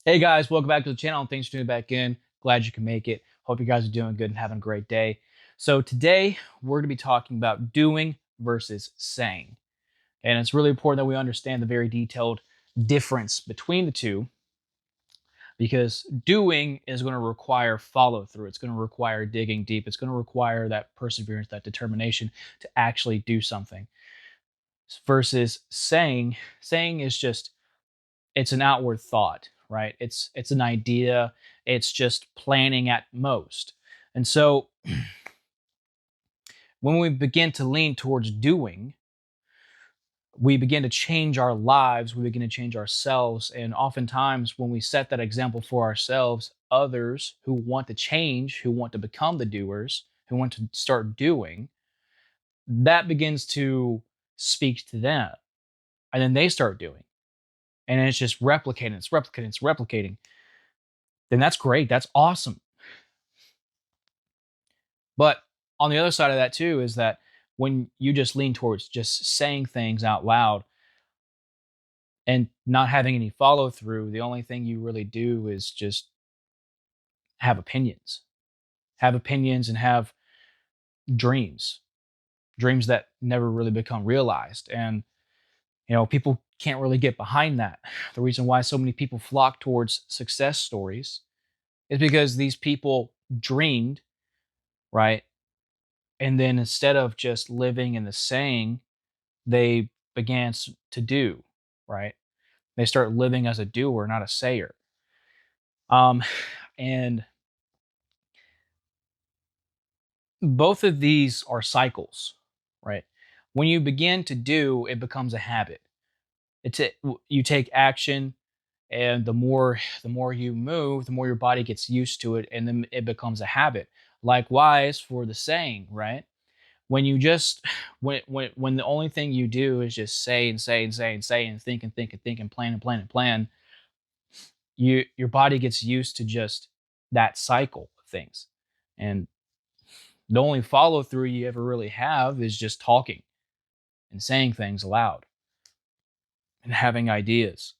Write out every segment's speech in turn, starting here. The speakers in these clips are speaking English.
Hey guys, welcome back to the channel and thanks for tuning back in. Glad you can make it. Hope you guys are doing good and having a great day. So today we're going to be talking about doing versus saying. And it's really important that we understand the very detailed difference between the two because doing is going to require follow through. It's going to require digging deep. It's going to require that perseverance, that determination to actually do something. Versus saying is just it's an outward thought, right? It's an idea. It's just planning at most. And so when we begin to lean towards doing, we begin to change our lives, we begin to change ourselves. And oftentimes, when we set that example for ourselves, others who want to change, who want to become the doers, who want to start doing, that begins to speak to them. And then they start doing. And it's just replicating, it's replicating, it's replicating. Then that's great. That's awesome. But on the other side of that too is that when you just lean towards just saying things out loud and not having any follow through, the only thing you really do is just have opinions. Have opinions and have dreams. Dreams that never really become realized. And people can't really get behind that. The reason why so many people flock towards success stories is because these people dreamed, right? And then instead of just living in the saying, they began to do, right? They start living as a doer, not a sayer. Um, and both of these are cycles, right? When you begin to do, it becomes a habit. You take action, and the more you move, the more your body gets used to it, and then it becomes a habit. Likewise for the saying, right? When you just when the only thing you do is just say and say and say and say and think and think and think and plan and plan and plan, your body gets used to just that cycle of things. And the only follow through you ever really have is just talking and saying things aloud and having ideas.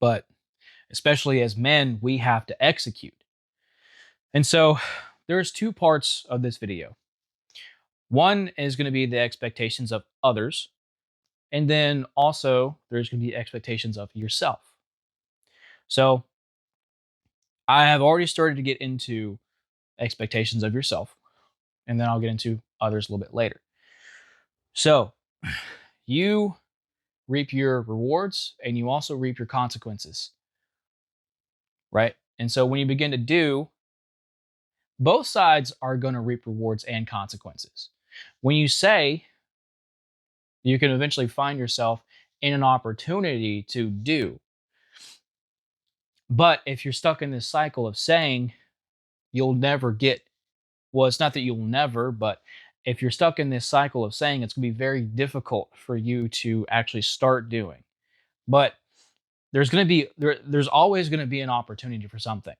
But especially as men, we have to execute. And so there's two parts of this video. One is going to be the expectations of others, and then also there's going to be expectations of yourself. So I have already started to get into expectations of yourself, and then I'll get into others a little bit later. So you reap your rewards and you also reap your consequences, right? And so when you begin to do, both sides are going to reap rewards and consequences. When you say, you can eventually find yourself in an opportunity to do. But if you're stuck in this cycle of saying, you'll never get, well, it's not that you'll never, but if you're stuck in this cycle of saying, it's going to be very difficult for you to actually start doing. But there's always going to be an opportunity for something.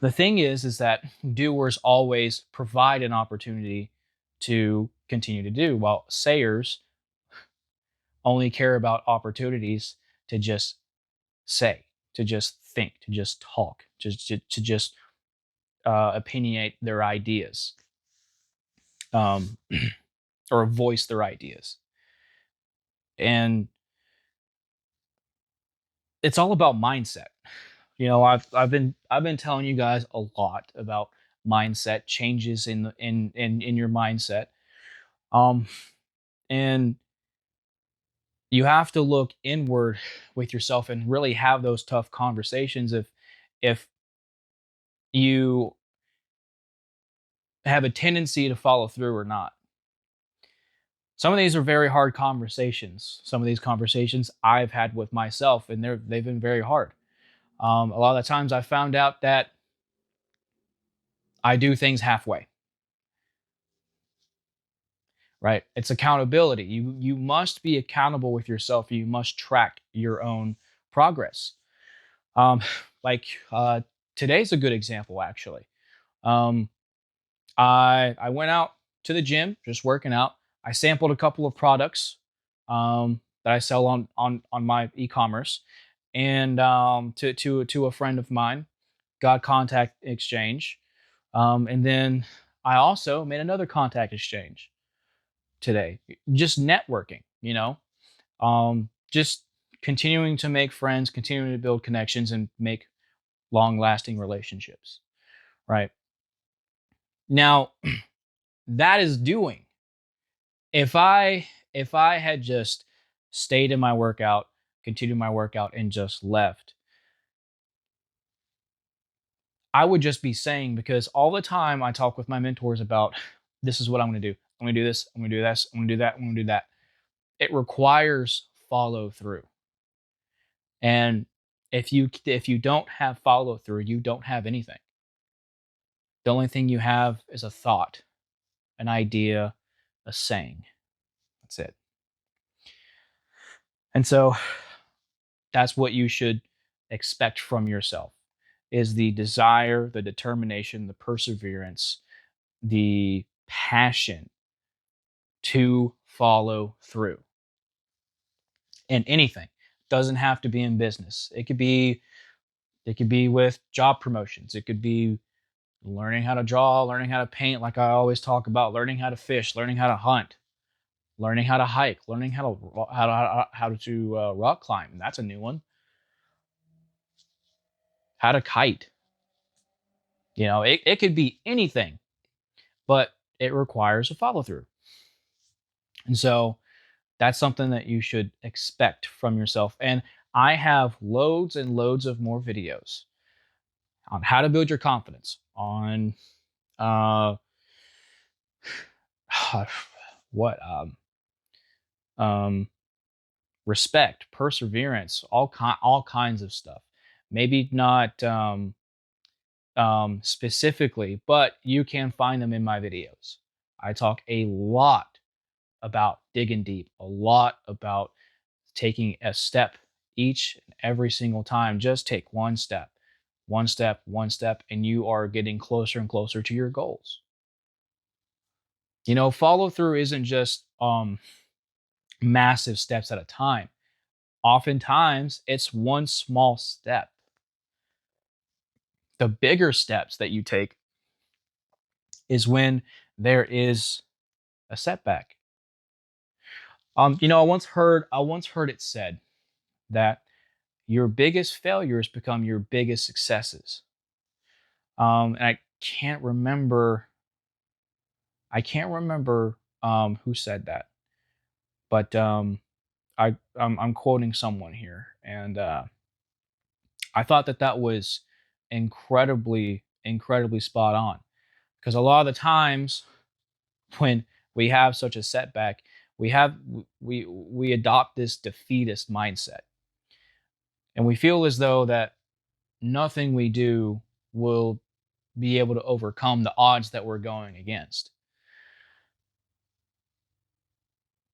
The thing is that doers always provide an opportunity to continue to do, while sayers only care about opportunities to just say, to just think, to just talk, to just opinionate their ideas, um, or voice their ideas. And it's all about mindset. I've been telling you guys a lot about mindset changes in your mindset. Um, and you have to look inward with yourself and really have those tough conversations if you have a tendency to follow through or not. Some of these are very hard conversations. Some of these conversations I've had with myself, and they've been very hard. A lot of the times I found out that I do things halfway. Right? It's accountability. You must be accountable with yourself. You must track your own progress. Um, like today's a good example, actually. Um, I went out to the gym, just working out. I sampled a couple of products that I sell on my e-commerce, and to a friend of mine, got contact exchange, and then I also made another contact exchange today. Just networking, just continuing to make friends, continuing to build connections, and make long lasting relationships. Right now, that is doing. If I had just stayed in my workout, continued my workout, and just left, I would just be saying, because all the time I talk with my mentors about, this is what I'm going to do. I'm going to do this. I'm going to do this. I'm going to do that. I'm going to do that. It requires follow through. And if you don't have follow through, you don't have anything. The only thing you have is a thought, an idea, a saying. That's it. And so that's what you should expect from yourself, is the desire, the determination, the perseverance, the passion to follow through in anything. Doesn't have to be in business. It could be with job promotions. It could be learning how to draw, learning how to paint, like I always talk about, learning how to fish, learning how to hunt, learning how to hike, learning how to rock climb. That's a new one. How to kite. It could be anything, but it requires a follow through. And so that's something that you should expect from yourself. And I have loads and loads of more videos on how to build your confidence, on uh what um respect, perseverance, all kinds of stuff. Maybe not specifically, but you can find them in my videos. I talk a lot about digging deep, a lot about taking a step each and every single time. Just take one step, one step, one step, and you are getting closer and closer to your goals. Follow through isn't just massive steps at a time. Oftentimes, it's one small step. The bigger steps that you take is when there is a setback. I once heard it said that your biggest failures become your biggest successes. And I can't remember who said that, but I'm quoting someone here, and I thought that was incredibly, incredibly spot on. Because a lot of the times when we have such a setback, we adopt this defeatist mindset, and we feel as though that nothing we do will be able to overcome the odds that we're going against.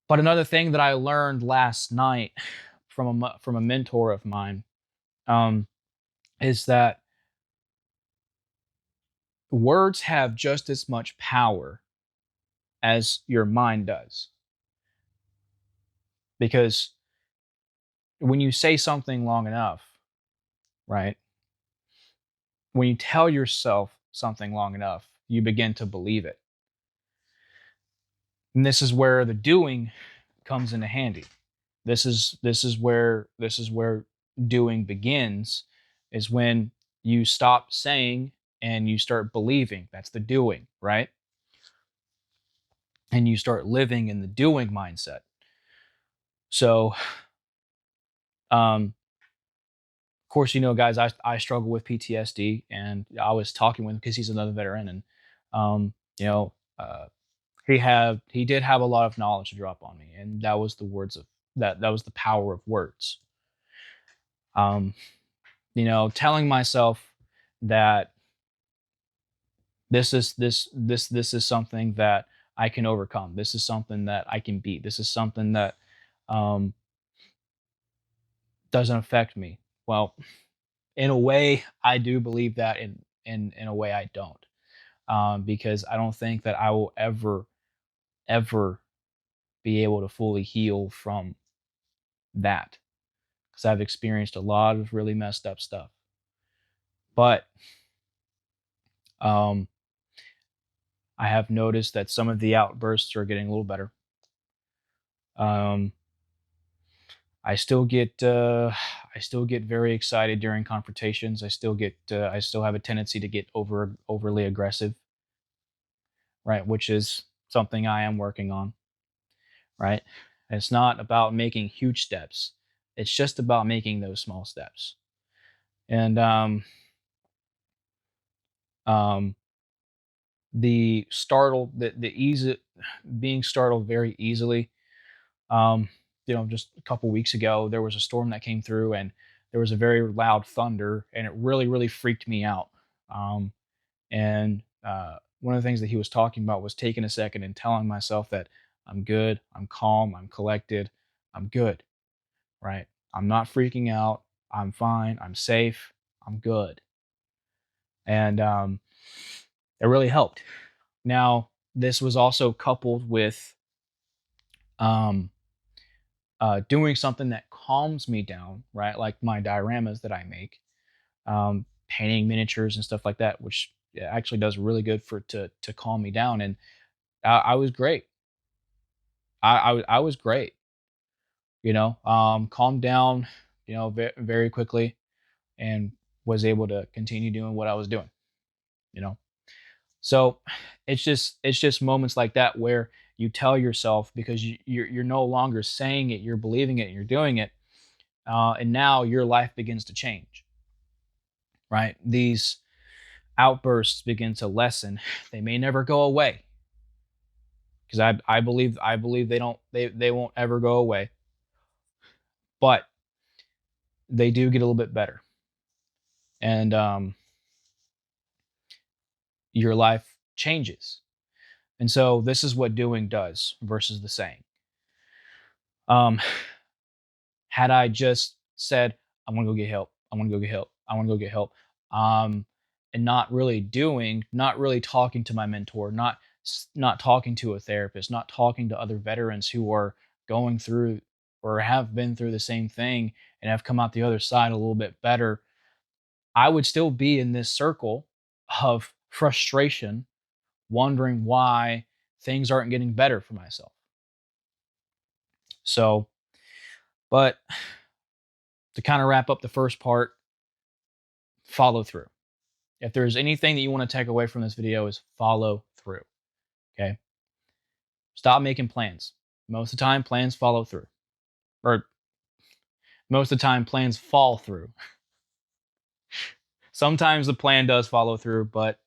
But another thing that I learned last night from a mentor of mine, um, is that words have just as much power as your mind does. Because when you say something long enough, right? When you tell yourself something long enough, you begin to believe it. And this is where the doing comes into handy. This is where doing begins, is when you stop saying and you start believing. That's the doing, right? And you start living in the doing mindset. So, of course, guys, I struggle with PTSD, and I was talking with him because he's another veteran, and um, you know, uh, he did have a lot of knowledge to drop on me, and that was the words of that was the power of words. Um, telling myself that this is something that I can overcome. This is something that I can beat. This is something that um, doesn't affect me. Well, in a way, I do believe that. In a way, I don't, because I don't think that I will ever be able to fully heal from that. because I've experienced a lot of really messed up stuff. But um, I have noticed that some of the outbursts are getting a little better. Um, I still get I still get very excited during confrontations. I still have a tendency to get overly aggressive, right? Which is something I am working on, right? It's not about making huge steps. It's just about making those small steps. And um, the easy being startled very easily. Um, just a couple weeks ago, there was a storm that came through, and there was a very loud thunder, and it really freaked me out. Um, and One of the things that he was talking about was taking a second and telling myself that I'm good, I'm calm, I'm collected, I'm good, right? I'm not freaking out. I'm fine. I'm safe. I'm good. And It really helped. Now, this was also coupled with um, doing something that calms me down, right? Like my dioramas that I make, painting miniatures and stuff like that, which actually does really good for to calm me down. And I was great. I was great. Calmed down, very quickly, and was able to continue doing what I was doing. You know, so it's just moments like that where you tell yourself, because you're no longer saying it, you're believing it, you're doing it, and now your life begins to change, right? These outbursts begin to lessen. They may never go away, because I believe they won't ever go away, but they do get a little bit better, and your life changes. And so this is what doing does versus the saying. Um, had I just said, "I'm gonna go get help. I want to go get help. I want to go get help," um, and not really doing, not really talking to my mentor, not talking to a therapist, not talking to other veterans who are going through or have been through the same thing and have come out the other side a little bit better, I would still be in this circle of frustration, wondering why things aren't getting better for myself. So, but to kind of wrap up the first part, follow through. If there's anything that you want to take away from this video, is follow through. Okay. Stop making plans. Most of the time, plans follow through. Or most of the time, plans fall through. Sometimes the plan does follow through, but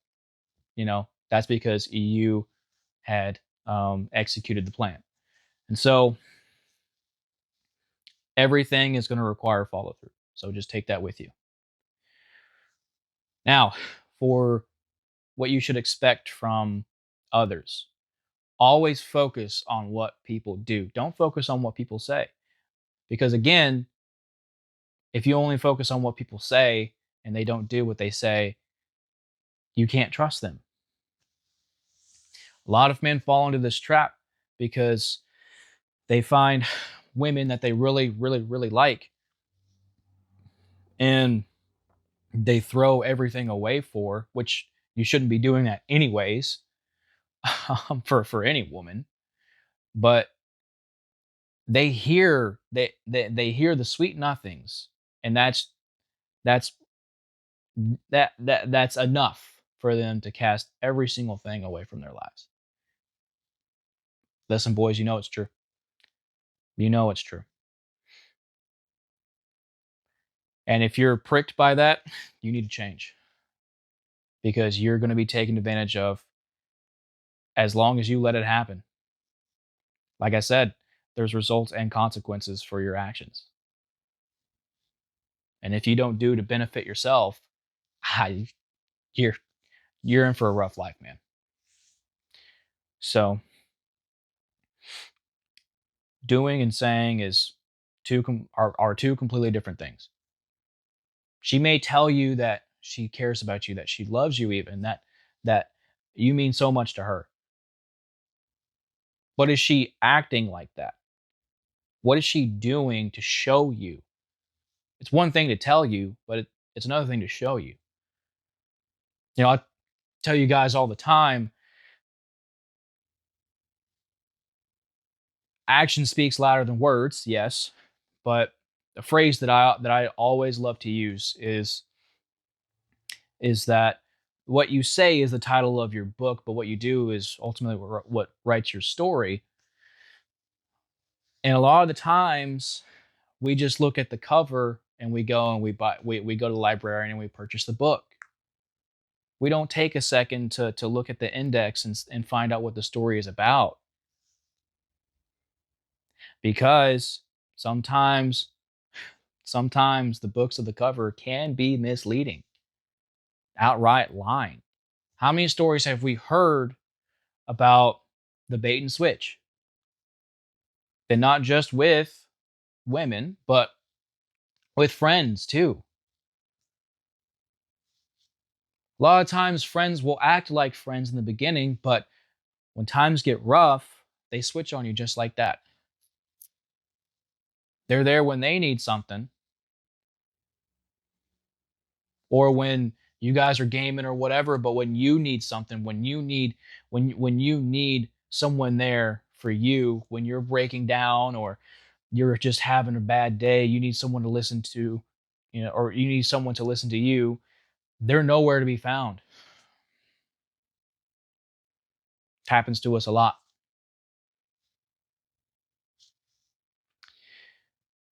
that's because you had executed the plan. And so everything is going to require follow through. So just take that with you. Now, for what you should expect from others, always focus on what people do. Don't focus on what people say. Because again, if you only focus on what people say and they don't do what they say, you can't trust them. A lot of men fall into this trap because they find women that they really like, and they throw everything away for, which you shouldn't be doing that anyways, for any woman. But they hear the sweet nothings, and that's that's enough for them to cast every single thing away from their lives. Listen, boys, you know it's true. You know it's true. And if you're pricked by that, you need to change, because you're going to be taken advantage of as long as you let it happen. Like I said, there's results and consequences for your actions. And if you don't do to benefit yourself, I, you're you're in for a rough life, man. So, doing and saying is are two completely different things. She may tell you that she cares about you, that she loves you, even that you mean so much to her. But is she acting like that? What is she doing to show you It's one thing to tell you, but it's another thing to show you. I tell you guys all the time, action speaks louder than words, yes, but a phrase that I always love to use is that what you say is the title of your book, but what you do is ultimately what writes your story. And a lot of the times, we just look at the cover and we go and we go to the library and we purchase the book. We don't take a second to look at the index and find out what the story is about, because sometimes sometimes the books of the cover can be misleading, outright lying. How many stories have we heard about the bait and switch? And not just with women, but with friends too. A lot of times, friends will act like friends in the beginning, but when times get rough, they switch on you just like that. They're there when they need something, or when you guys are gaming or whatever, but when you need something, when you need someone there for you, when you're breaking down or you're just having a bad day, you need someone to listen to, or you need someone to listen to you, they're nowhere to be found. It happens to us a lot.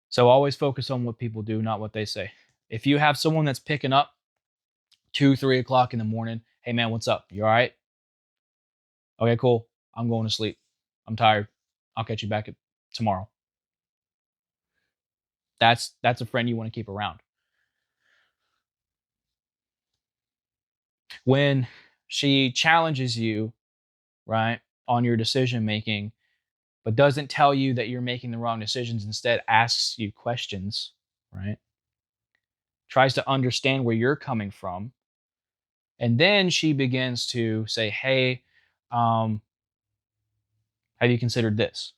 So always focus on what people do, not what they say. If you have someone that's picking up 2, 3 o'clock in the morning, hey man, what's up? You all right? Okay, cool. I'm going to sleep. I'm tired. I'll catch you back tomorrow. That's a friend you want to keep around. When she challenges you, right, on your decision making, but doesn't tell you that you're making the wrong decisions, instead asks you questions, right? Tries to understand where you're coming from. And then she begins to say, hey, um, have you considered this?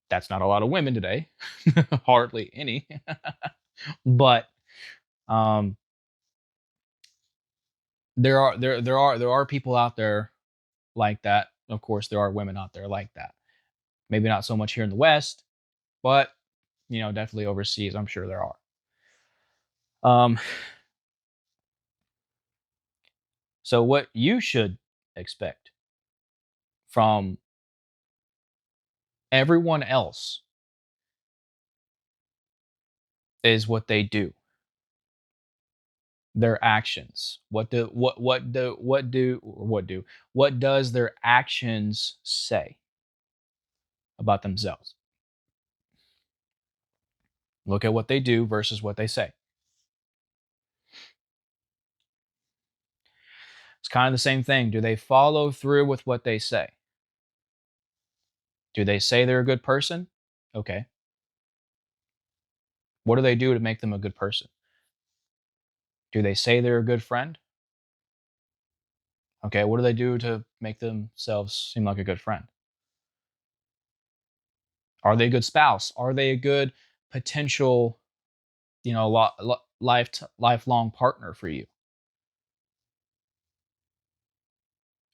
That's not a lot of women today, hardly any. But um, there are people out there like that. Of course, there are women out there like that. Maybe not so much here in the West, but definitely overseas. I'm sure there are. Um, so what you should expect from everyone else is what they do, their actions. What does their actions say about themselves? Look at what they do versus what they say. It's kind of the same thing. Do they follow through with what they say? Do they say they're a good person? Okay. What do they do to make them a good person? Do they say they're a good friend? Okay. What do they do to make themselves seem like a good friend? Are they a good spouse? Are they a good potential, lifelong partner for you?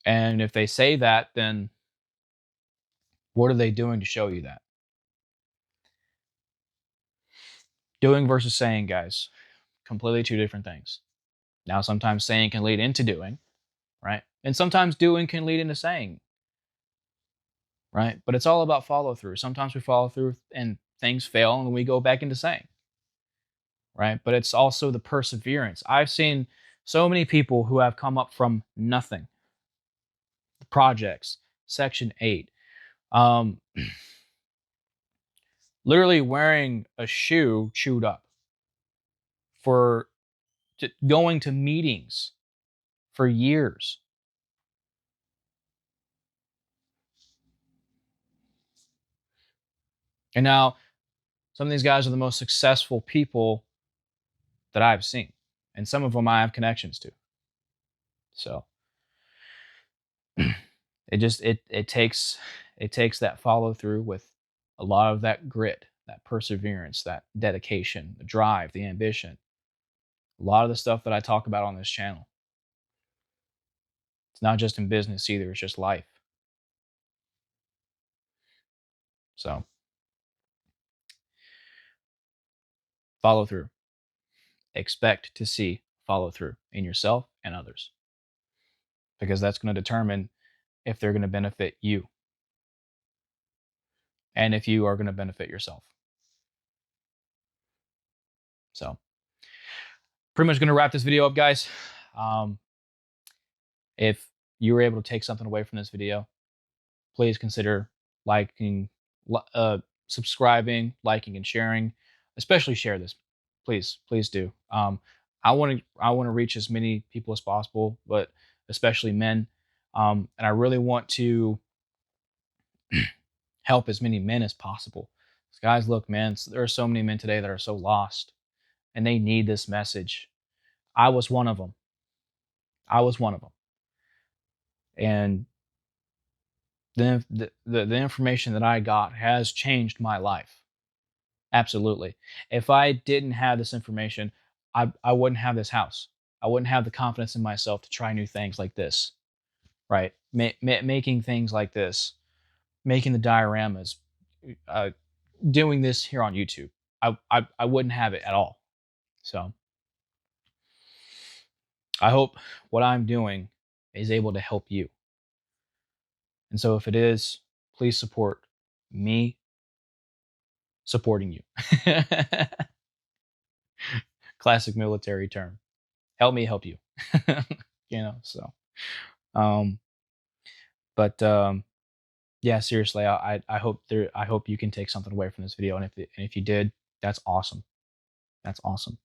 And if they say that, then what are they doing to show you that? Doing versus saying, guys, completely two different things. Now, sometimes saying can lead into doing, right? And sometimes doing can lead into saying, right? But it's all about follow through. Sometimes we follow through and things fail and we go back into saying, right? But it's also the perseverance. I've seen so many people who have come up from nothing, projects, Section 8, um, literally wearing a shoe chewed up, for going to meetings for years. And now some of these guys are the most successful people that I've seen. And some of them I have connections to. So it takes that follow through with A lot of that grit, that perseverance, that dedication, the drive, the ambition, a lot of the stuff that I talk about on this channel. It's not just in business either, it's just life. So follow through. Expect to see follow through in yourself and others, because that's going to determine if they're going to benefit you and if you are going to benefit yourself. So, pretty much going to wrap this video up, guys. Um, if you were able to take something away from this video, please consider liking, subscribing, liking, and sharing. Especially share this, please, please do. I want to reach as many people as possible, but especially men. And I really want to help as many men as possible. Guys, look, man, there are so many men today that are so lost, and they need this message. I was one of them. I was one of them. And the information that I got has changed my life. Absolutely. If I didn't have this information, I wouldn't have this house. I wouldn't have the confidence in myself to try new things like this, right? Making things like this, making the dioramas, uh, doing this here on YouTube. I wouldn't have it at all. So I hope what I'm doing is able to help you. And so if it is, please support me supporting you. Classic military term. Help me help you. So um but yeah, seriously, I hope you can take something away from this video, and if you did, that's awesome. That's awesome.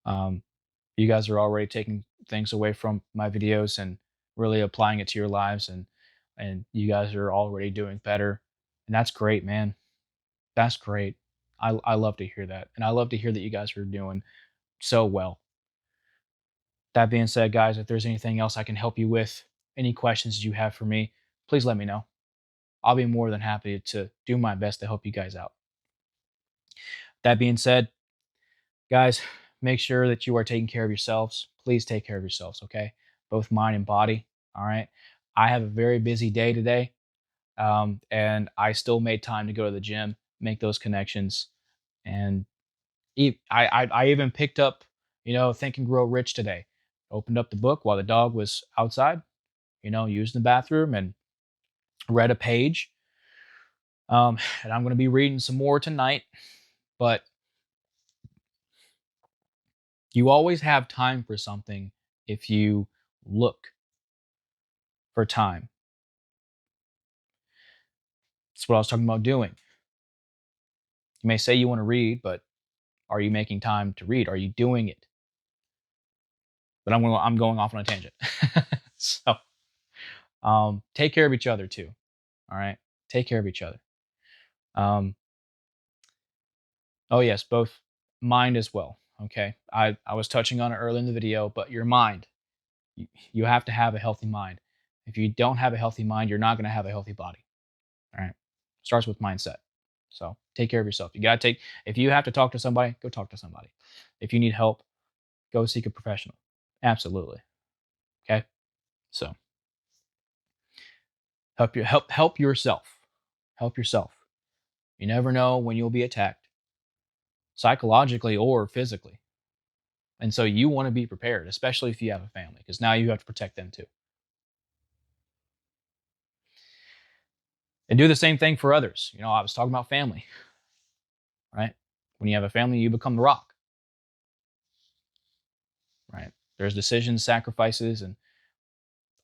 Um you guys are already taking things away from my videos and really applying it to your lives, and you guys are already doing better. And that's great, man. That's great. I love to hear that. And I love to hear that you guys are doing so well. That being said, guys, if there's anything else I can help you with, any questions you have for me, please let me know. I'll be more than happy to do my best to help you guys out. That being said, guys, make sure that you are taking care of yourselves. Please take care of yourselves, okay? Both mind and body. All right. I have a very busy day today, and I still made time to go to the gym, make those connections, and I even picked up, Think and Grow Rich today. Opened up the book while the dog was outside, used the bathroom, and read a page. And I'm going to be reading some more tonight, but you always have time for something if you look for time. That's what I was talking about doing. You may say you want to read, but are you making time to read? Are you doing it? But I'm going off on a tangent. So, take care of each other too. All right, take care of each other. Um, oh yes, both mind as well. Okay, I was touching on it early in the video, but your mind, you have to have a healthy mind. If you don't have a healthy mind, you're not going to have a healthy body. All right, starts with mindset. So take care of yourself. If you have to talk to somebody, go talk to somebody. If you need help, go seek a professional. Absolutely. Okay. So help yourself. Help yourself. You never know when you'll be attacked, psychologically or physically. And so you want to be prepared, especially if you have a family, because now you have to protect them too. And do the same thing for others. I was talking about family, right? When you have a family, you become the rock, right? There's decisions, sacrifices, and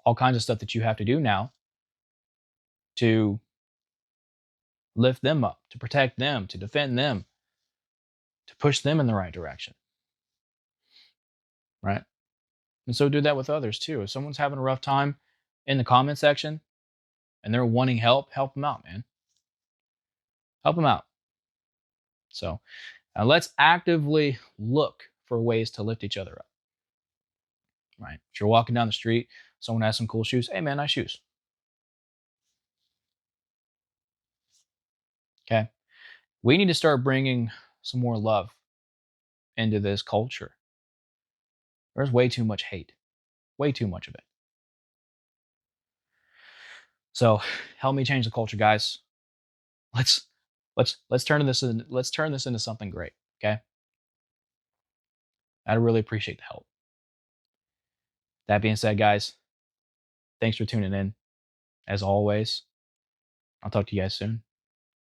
all kinds of stuff that you have to do now to lift them up, to protect them, to defend them, to push them in the right direction, right? And so do that with others too. If someone's having a rough time in the comment section and they're wanting help them out, man. Help them out. So let's actively look for ways to lift each other up, right? If you're walking down the street, someone has some cool shoes. Hey, man, nice shoes. Okay. We need to start bringing some more love into this culture. There's way too much hate, way too much of it. So help me change the culture, guys. Let's let's turn this into something great. Okay. I'd really appreciate the help. That being said, guys, thanks for tuning in. As always, I'll talk to you guys soon.